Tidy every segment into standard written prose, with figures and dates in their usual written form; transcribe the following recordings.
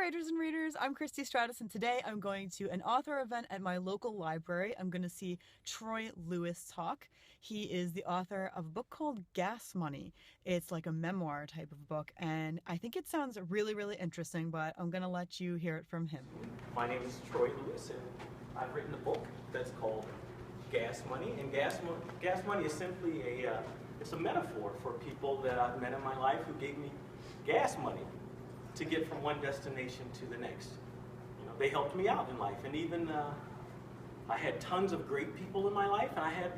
writers and readers, I'm Christy Stratus, and today I'm going to an author event at my local library. I'm going to see Troy Lewis talk. He is the author of a book called Gas Money. It's like a memoir type of book, and I think it sounds really, really interesting, but I'm going to let you hear it from him. My name is Troy Lewis, and I've written a book that's called Gas Money. And gas money is simply it's a metaphor for people that I've met in my life who gave me gas money to get from one destination to the next. You know, they helped me out in life, and even I had tons of great people in my life, and I had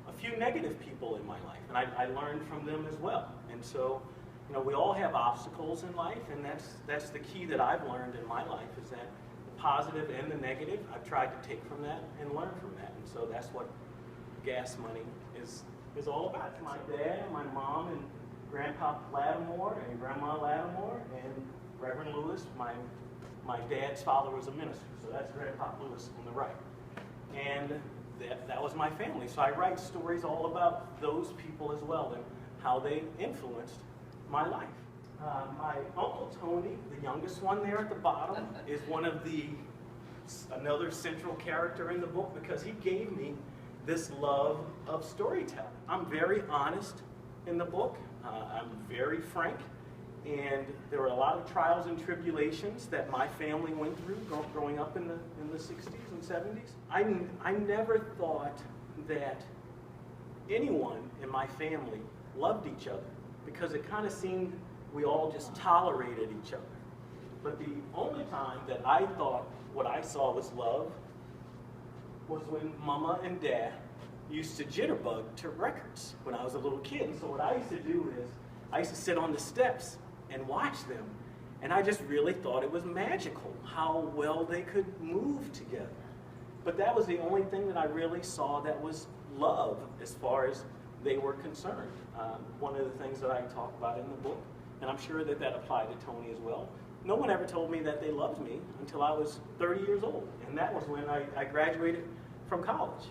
a few negative people in my life, and I learned from them as well. And so, you know, we all have obstacles in life, and that's the key that I've learned in my life, is that the positive and the negative, I've tried to take from that and learn from that. And so that's what Gas Money is all about. It's my dad, my mom, and Grandpa Lattimore, and Grandma Lattimore, and Reverend Lewis. My dad's father was a minister, so that's Grandpa Lewis on the right. And that was my family. So I write stories all about those people as well and how they influenced my life. My Uncle Tony, the youngest one there at the bottom, is another central character in the book, because he gave me this love of storytelling. I'm very honest in the book. I'm very frank. And there were a lot of trials and tribulations that my family went through growing up in the 60s and 70s. I never thought that anyone in my family loved each other, because it kind of seemed we all just tolerated each other. But the only time that I thought what I saw was love was when Mama and Dad used to jitterbug to records when I was a little kid. So what I used to do is I used to sit on the steps and watch them, and I just really thought it was magical how well they could move together. But that was the only thing that I really saw that was love as far as they were concerned. One of the things that I talk about in the book, and I'm sure that applied to Tony as well, no one ever told me that they loved me until I was 30 years old, and that was when I graduated from college.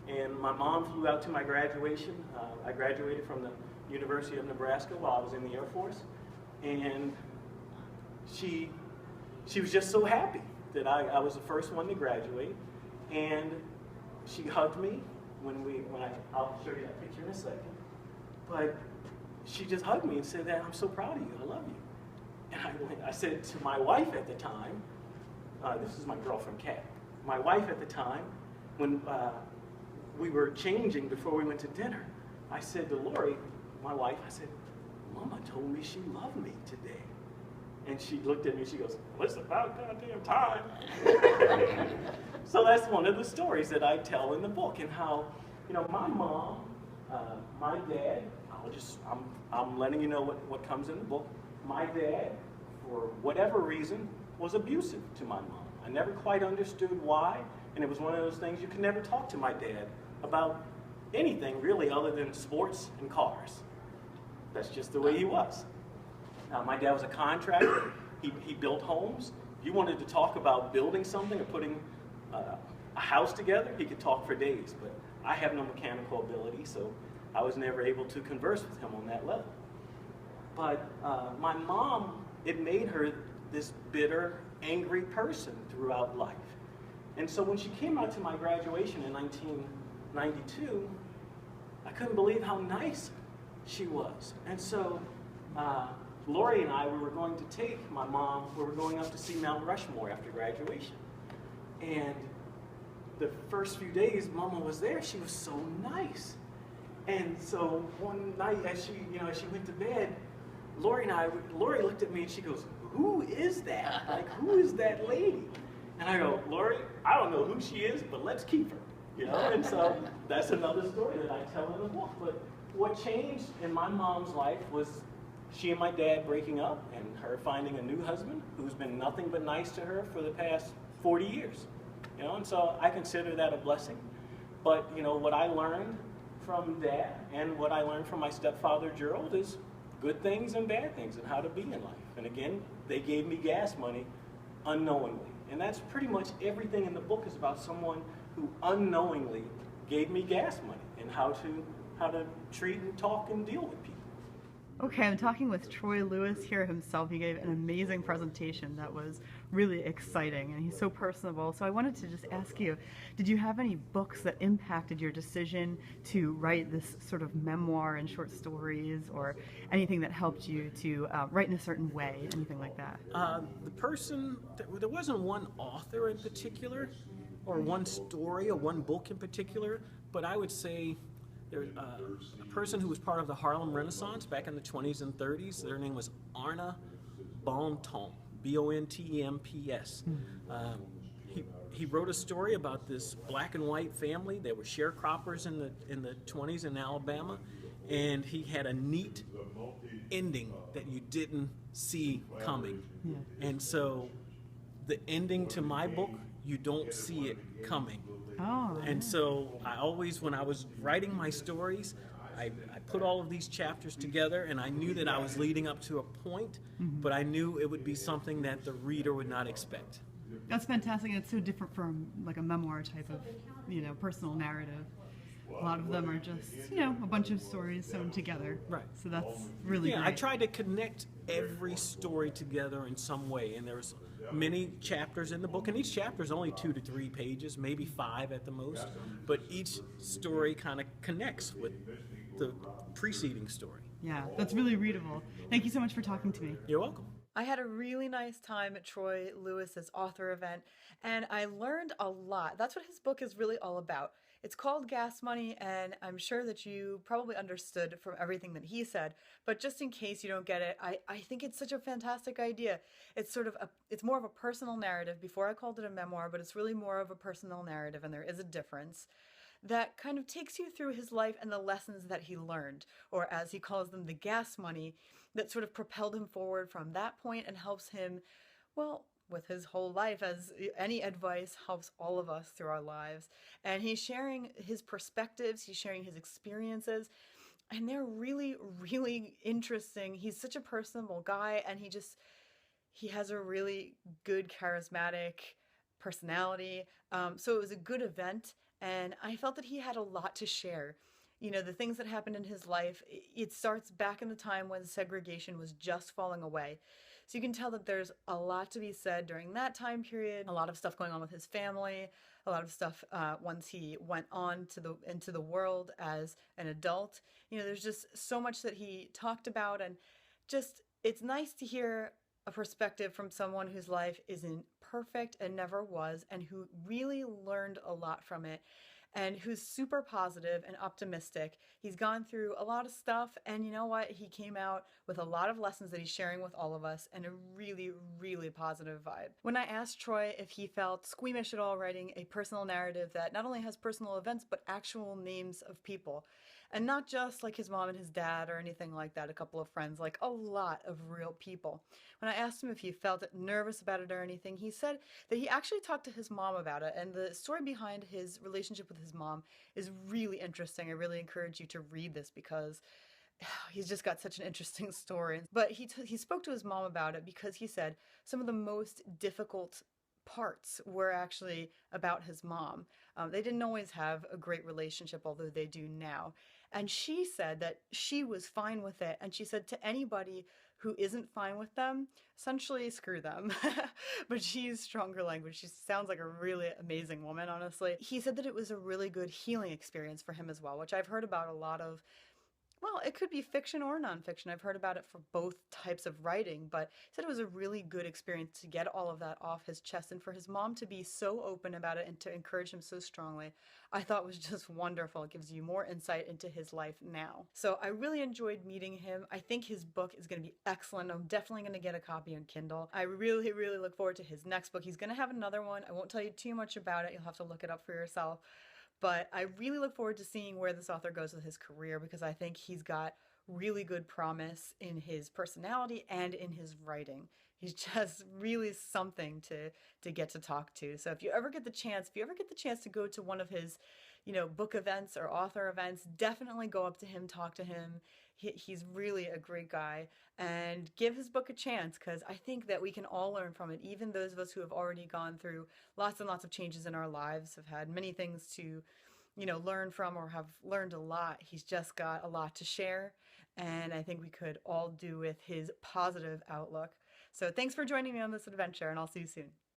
And my mom flew out to my graduation. I graduated from the University of Nebraska while I was in the Air Force. And she was just so happy that I was the first one to graduate, and she hugged me I'll show you that picture in a second, but she just hugged me and said that I'm so proud of you, I love you. And I said to my wife at the time, this is my girlfriend Kat, my wife at the time, when we were changing before we went to dinner, I said to Lori, my wife, I said, Mama told me she loved me today. And she looked at me and she goes, well, it's about goddamn time. So that's one of the stories that I tell in the book, and how, you know, my mom, my dad, I'm letting you know what comes in the book. My dad, for whatever reason, was abusive to my mom. I never quite understood why, and it was one of those things you could never talk to my dad about anything really other than sports and cars. That's just the way he was. My dad was a contractor. He built homes. If you wanted to talk about building something or putting a house together, he could talk for days. But I have no mechanical ability, so I was never able to converse with him on that level. But my mom, it made her this bitter, angry person throughout life. And so when she came out to my graduation in 1992, I couldn't believe how nice she was. And so Lori and I, we were going to take my mom, we were going up to see Mount Rushmore after graduation. And the first few days Mama was there, she was so nice. And so one night as she went to bed, Lori looked at me and she goes, who is that? Like, who is that lady? And I go, Lori, I don't know who she is, but let's keep her. You know, and so that's another story that I tell in the book. But what changed in my mom's life was she and my dad breaking up, and her finding a new husband who's been nothing but nice to her for the past 40 years. You know, and so I consider that a blessing. But, you know, what I learned from Dad and what I learned from my stepfather, Gerald, is good things and bad things and how to be in life. And again, they gave me gas money unknowingly. And that's pretty much everything in the book is about someone who unknowingly gave me gas money and how to treat and talk and deal with people. Okay, I'm talking with Troy Lewis here himself. He gave an amazing presentation that was really exciting, and he's so personable. So I wanted to just ask you, did you have any books that impacted your decision to write this sort of memoir and short stories, or anything that helped you to write in a certain way, anything like that? There wasn't one author in particular, or one story, or one book in particular, but I would say there's a person who was part of the Harlem Renaissance back in the 20s and 30s. Their name was Arna Bontemps, Bontemps. He wrote a story about this black and white family. They were sharecroppers in the 20s in Alabama, and he had a neat ending that you didn't see coming. And so the ending to my book, you don't see it coming. Oh, And so I always, when I was writing my stories, I put all of these chapters together, and I knew that I was leading up to a point, but I knew it would be something that the reader would not expect. that's fantastic. It's so different from like a memoir type of, personal narrative. A lot of them are just, a bunch of stories sewn together. Right. So that's really Yeah, great. I tried to connect every story together in some way, and there's many chapters in the book, and each chapter is only 2 to 3 pages, maybe 5 at the most, but each story kind of connects with the preceding story. Yeah, that's really readable. Thank you so much for talking to me. You're welcome. I had a really nice time at Troy Lewis's author event, and I learned a lot. That's what his book is really all about. It's called Gas Money, and I'm sure that you probably understood from everything that he said, but just in case you don't get it, I think it's such a fantastic idea. It's it's more of a personal narrative. Before I called it a memoir, but it's really more of a personal narrative, and there is a difference that kind of takes you through his life and the lessons that he learned, or as he calls them, the gas money that sort of propelled him forward from that point and helps him, well, with his whole life, as any advice helps all of us through our lives. And he's sharing his perspectives, he's sharing his experiences, and they're really, really interesting. He's such a personable guy, and he has a really good, charismatic personality. So it was a good event, and I felt that he had a lot to share. The things that happened in his life, it starts back in the time when segregation was just falling away. So you can tell that there's a lot to be said during that time period, a lot of stuff going on with his family, a lot of stuff once he went on into the world as an adult. There's just so much that he talked about, and just it's nice to hear a perspective from someone whose life isn't perfect and never was, and who really learned a lot from it, and who's super positive and optimistic. He's gone through a lot of stuff, and you know what? He came out with a lot of lessons that he's sharing with all of us, and a really, really positive vibe. When I asked Troy if he felt squeamish at all writing a personal narrative that not only has personal events, but actual names of people, and not just like his mom and his dad or anything like that, a couple of friends, like a lot of real people. When I asked him if he felt nervous about it or anything, he said that he actually talked to his mom about it, and the story behind his relationship with his mom is really interesting. I really encourage you to read this because he's just got such an interesting story. But he spoke to his mom about it because he said some of the most difficult parts were actually about his mom. They didn't always have a great relationship, although they do now. And she said that she was fine with it. And she said to anybody who isn't fine with them, essentially screw them. But she's stronger language. She sounds like a really amazing woman, honestly. He said that it was a really good healing experience for him as well, which I've heard about a lot of. Well, it could be fiction or nonfiction. I've heard about it for both types of writing, but he said it was a really good experience to get all of that off his chest, and for his mom to be so open about it and to encourage him so strongly, I thought was just wonderful. It gives you more insight into his life now. So I really enjoyed meeting him. I think his book is going to be excellent. I'm definitely going to get a copy on Kindle. I really, really look forward to his next book. He's going to have another one. I won't tell you too much about it. You'll have to look it up for yourself. But I really look forward to seeing where this author goes with his career, because I think he's got really good promise in his personality and in his writing. He's just really something to get to talk to. So if you ever get the chance to go to one of his, book events or author events, definitely go up to him, talk to him. He's really a great guy, and give his book a chance, because I think that we can all learn from it. Even those of us who have already gone through lots and lots of changes in our lives, have had many things to learn from, or have learned a lot. He's just got a lot to share, and I think we could all do with his positive outlook. So thanks for joining me on this adventure, and I'll see you soon.